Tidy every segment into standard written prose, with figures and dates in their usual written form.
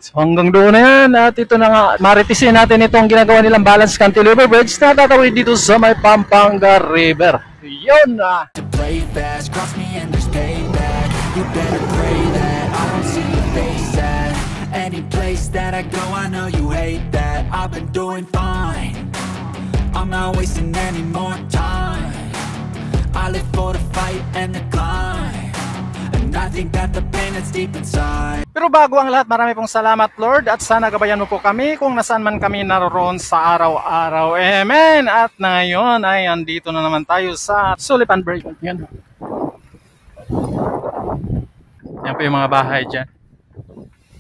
So hanggang doon na yan, at ito na nga, maritisin natin itong ginagawa nilang balance cantilever bridge na tatawid dito sa may Pampanga River. Yun na! Play fast, cross me and there's payback. You better pray that I don't see your face at any place that I go. I know you hate that. I've been doing fine, I'm not wasting any more time. I live for the fight and the climb, and I think that the pain that's deep inside. Pero bago ang lahat, marami pong salamat Lord, at sana gabayan mo po kami kung nasaan man kami naroon sa araw-araw. Amen! At ngayon ay andito na naman tayo sa Sullivan Bridge. Yan. Yan po yung mga bahay dyan.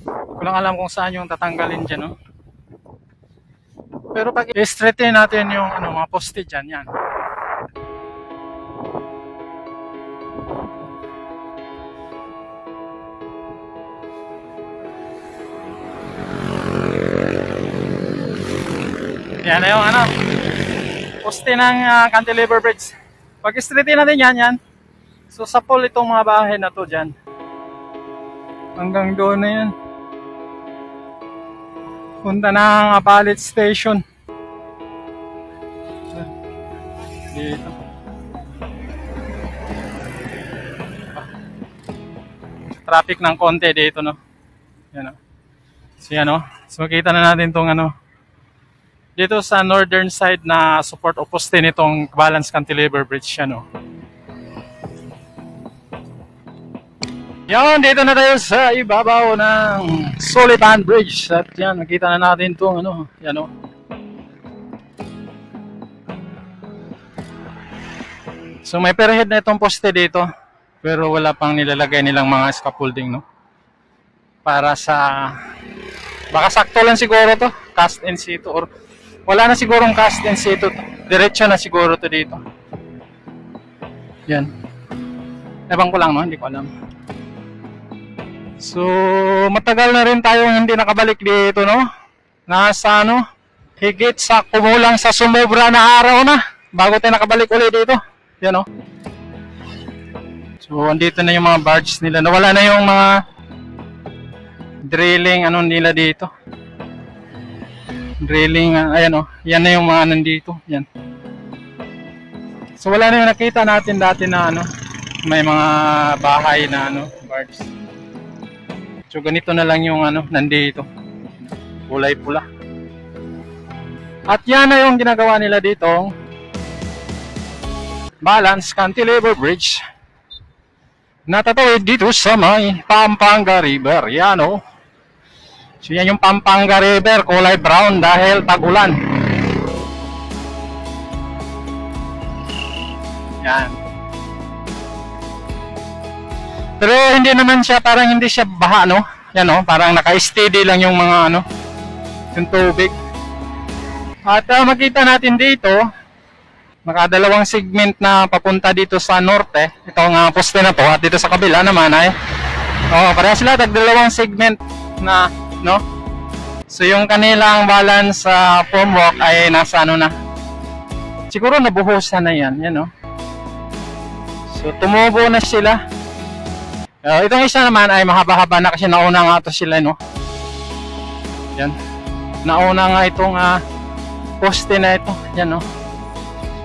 Ko lang alam kung saan yung tatanggalin dyan, no? Pero pag i-straighten natin yung mga poste dyan, yan. Yan na yung poste ng cantilever bridge. Pag i-straighten natin yan. So sa pole itong mga bahay na to dyan. Hanggang doon na yan. Punta ng Apalit Station. Dito. Traffic ng konti dito, no? Yan, no? So yan, no? So makita na natin tong dito sa northern side na support o poste nitong balance cantilever bridge siya, no? Yan, dito na tayo sa ibabaw ng Sullivan Bridge. At yan, nakita na natin itong yan, no? So may perhead na itong poste dito, pero wala pang nilalagay nilang mga scaffolding, no? Para sa, baka sakto lang siguro to, cast in situ, or wala na sigurong cast in situ, diretso na siguro to dito. Yan. Ewan ko lang, no? Hindi ko alam. So, matagal na rin tayong hindi nakabalik dito, no? Nasa, higit sa kumulang sa sumobra na araw na bago tayo nakabalik ulit dito. Yan, no? So, andito na yung mga barges nila. Nawala na yung mga drilling, nila dito. Drilling, ayan, yan na yung mga nandito. Yan. So, wala na yung nakita natin dati na, may mga bahay na, barges. So ganito na lang yung nandito. Kulay pula. At yan na yung ginagawa nila dito. Balance cantilever bridge. Natatawid dito sa may Pampanga River. Yan, oh. So yan yung Pampanga River, kulay brown dahil tag-ulan. Yan. Pero hindi naman siya, parang hindi siya baha, no? Yan, no? Parang naka-steady lang yung mga, yung tubig. At makita natin dito, nakadalawang segment na papunta dito sa norte. Itong poste na to, at dito sa kabila naman ay, pareha sila, tagdalawang segment na, no? So yung kanilang balance sa formwork ay nasa na. Siguro nabuhusan na yan, no? So tumubo na sila. Itong isa naman ay mahaba-haba na kasi nauna nga ito sila, no? Yan. Nauna nga itong poste na ito. Yan, no?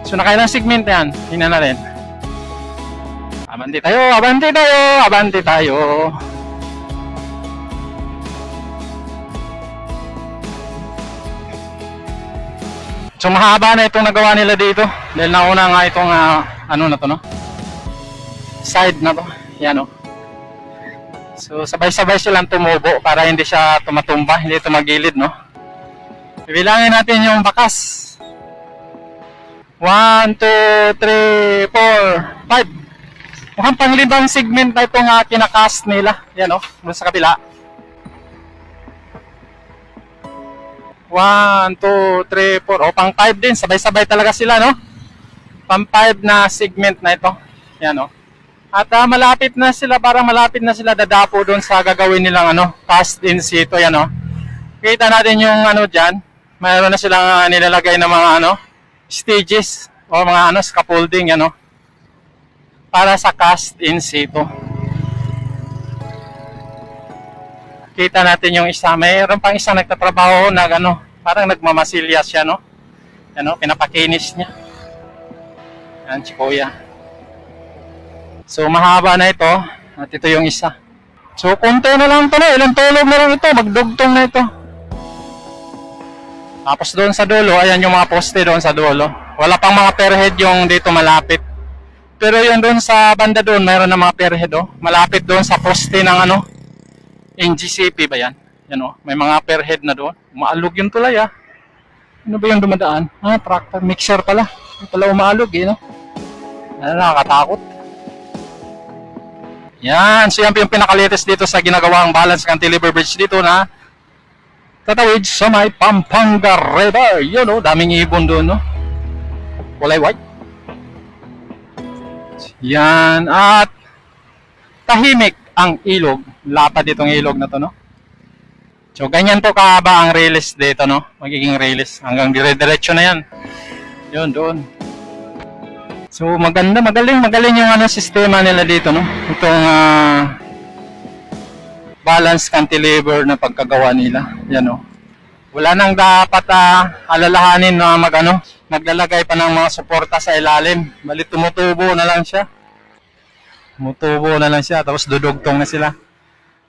So nakailang segment yan. Tingnan natin. Abante tayo, abante tayo, abante tayo. So mahaba na itong nagawa nila dito. Dahil nauna nga itong na to, no? Side na to. Yan, no? So sabay-sabay silang tumubo para hindi siya tumatumba, hindi tumagilid, no? Bibilangin natin yung bakas. 1, 2, 3, 4, 5. Mukhang panglibang segment na itong kinakast nila. Yan, no? Doon sa kabila. 1, 2, 3, 4. O, pang 5 din. Sabay-sabay talaga sila, no? Pang 5 na segment na ito. Yan, no? At malapit na sila, parang malapit na sila dadapo doon sa gagawin nilang cast in situ. Yan, no? Kita natin yung dyan. Mayroon na silang nilalagay na mga stages o mga scaffolding, yan, no? Para sa cast in situ. kita natin yung isa. Mayroon pang isang nagtatrabaho na ano, parang nagmamasilya siya, no? Ano, pinapakinis niya. Yan, si Kuya. So, mahaba na ito. At ito yung isa. So, konti na lang ito na. Ilang tulog na lang ito. Magdugtong na ito. Tapos doon sa dulo, ayan yung mga poste doon sa dulo. Wala pang mga perhead yung dito malapit. Pero yung doon sa banda doon, mayroon na mga perhead, oh. Malapit doon sa poste ng ano, NGCP ba yan? Yan, oh. May mga perhead na doon. Umaalog yung tulay, ah. Ano ba yung dumadaan? Ah, tractor, mixer pala. Yung pala umaalog, eh, no? Ano, nakakatakot. Yan, so yan yung pinakalitis dito sa ginagawang balance cantilever bridge dito na tatawid sa may Pampanga River. Yun, no? Daming ibon doon, no? Kulay white. Yan, at tahimik ang ilog. Lapad itong ilog na to, no? So, ganyan to kahaba ang release dito, no? Magiging release. Hanggang dire-diretso na yan. Yun, doon. So, maganda, magaling yung ano, sistema nila dito, no? Itong balance cantilever na pagkagawa nila. Yan, no? Wala nang dapat alalahanin na naglalagay pa ng mga suporta sa ilalim. Bali, tumutubo na lang siya. Tumutubo na lang siya, tapos dudugtong na sila.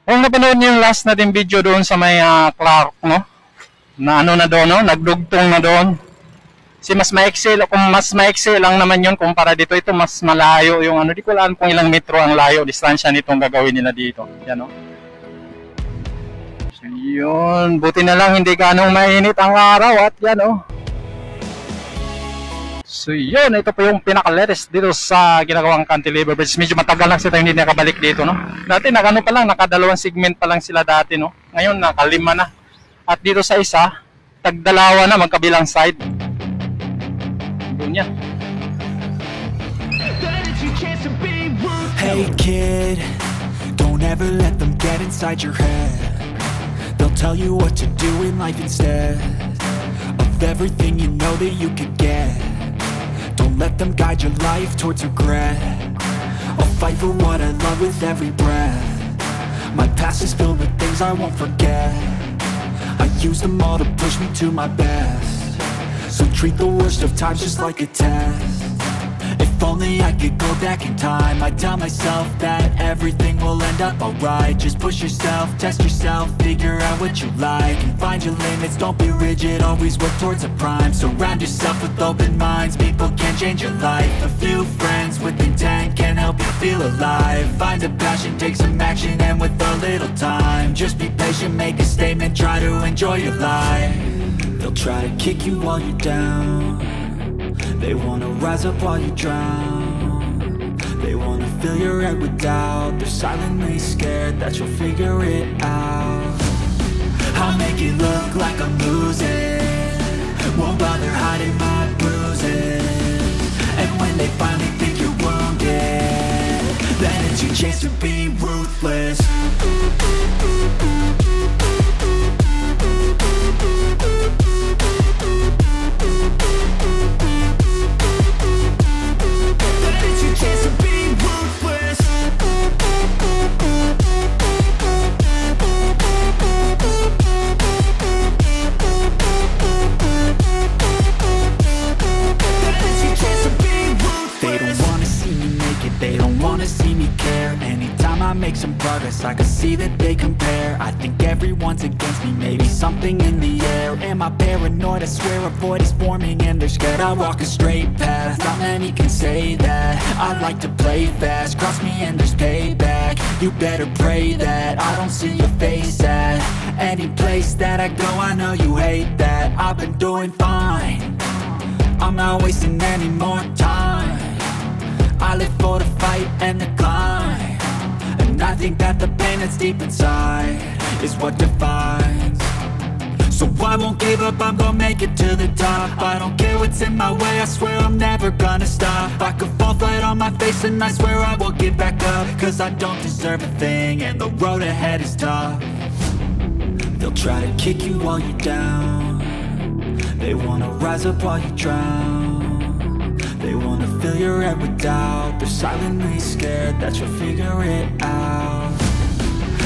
Kung napanood niyo yung last natin video doon sa may Clark, no? Na ano na doon, no? Nagdugtong na doon. Kasi mas maiksi, kung mas maiksi lang naman yun kumpara dito, ito mas malayo yung ano. Di ko alam kung ilang metro ang layo, distansya nitong gagawin nila dito. Yan, no? So, yun. Buti na lang hindi ganong mainit ang araw at yan, no? So yun, ito po yung pinaka-latest dito sa ginagawang cantilever bridge. Medyo matagal lang sila hindi nakabalik dito, no? Dati nakano pa lang, nakadalawang segment pa lang sila dati, no? Ngayon nakalima na. At dito sa isa, tagdalawa na magkabilang side. Doon yan. Hey kid, don't ever let them get inside your head. They'll tell you what to do in life instead of everything you know that you could get. Don't let them guide your life towards regret. I'll fight for what I love with every breath. My past is filled with things I won't forget. I use them all to push me to my best. So treat the worst of times just like a test. If only I could go back in time, I'd tell myself that everything will end up alright. Just push yourself, test yourself, figure out what you like, and find your limits, don't be rigid, always work towards a prime. Surround yourself with open minds, people can change your life. A few friends with intent can help you feel alive. Find a passion, take some action, and with a little time, just be patient, make a statement, try to enjoy your life. They'll try to kick you while you're down. They wanna rise up while you drown. They wanna fill your head with doubt. They're silently scared that you'll figure it out. I'll make it look like I'm losing, won't bother hiding my bruises. And when they finally think you're wounded, then it's your chance to be ruthless. Make some progress, I can see that they compare. I think everyone's against me, maybe something in the air. Am I paranoid? I swear a void is forming and they're scared. I walk a straight path, not many can say that. I like to play fast, cross me and there's payback. You better pray that I don't see your face at any place that I go. I know you hate that. I've been doing fine, I'm not wasting any more time. I live for the fight and the climb. I think that the pain that's deep inside is what defines. So I won't give up, I'm gonna make it to the top. I don't care what's in my way, I swear I'm never gonna stop. I could fall flat on my face and I swear I will get back up. Cause I don't deserve a thing and the road ahead is tough. They'll try to kick you while you're down. They wanna rise up while you drown. They wanna fill your head with doubt. They're silently scared that you'll figure it out.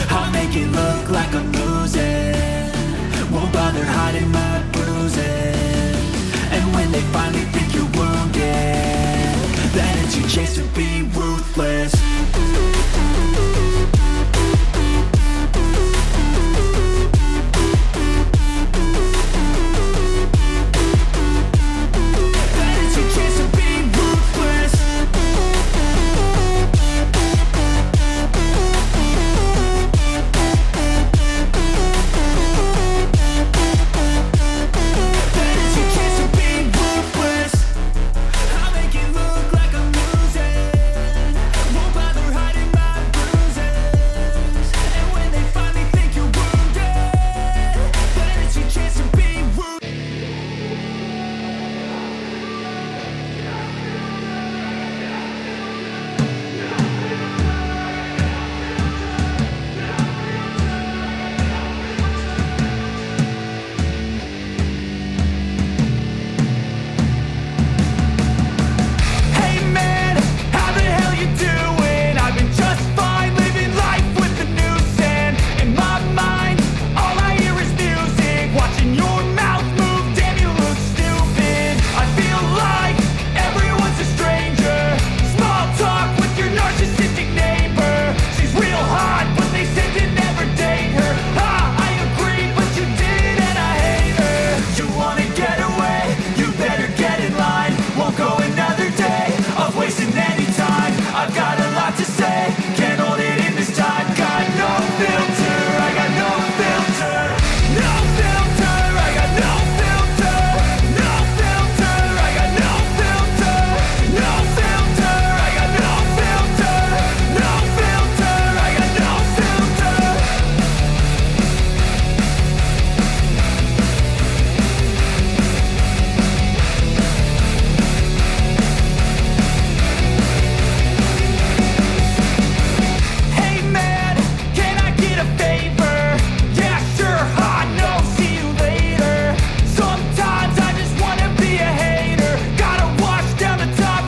I'll make it look like a loser.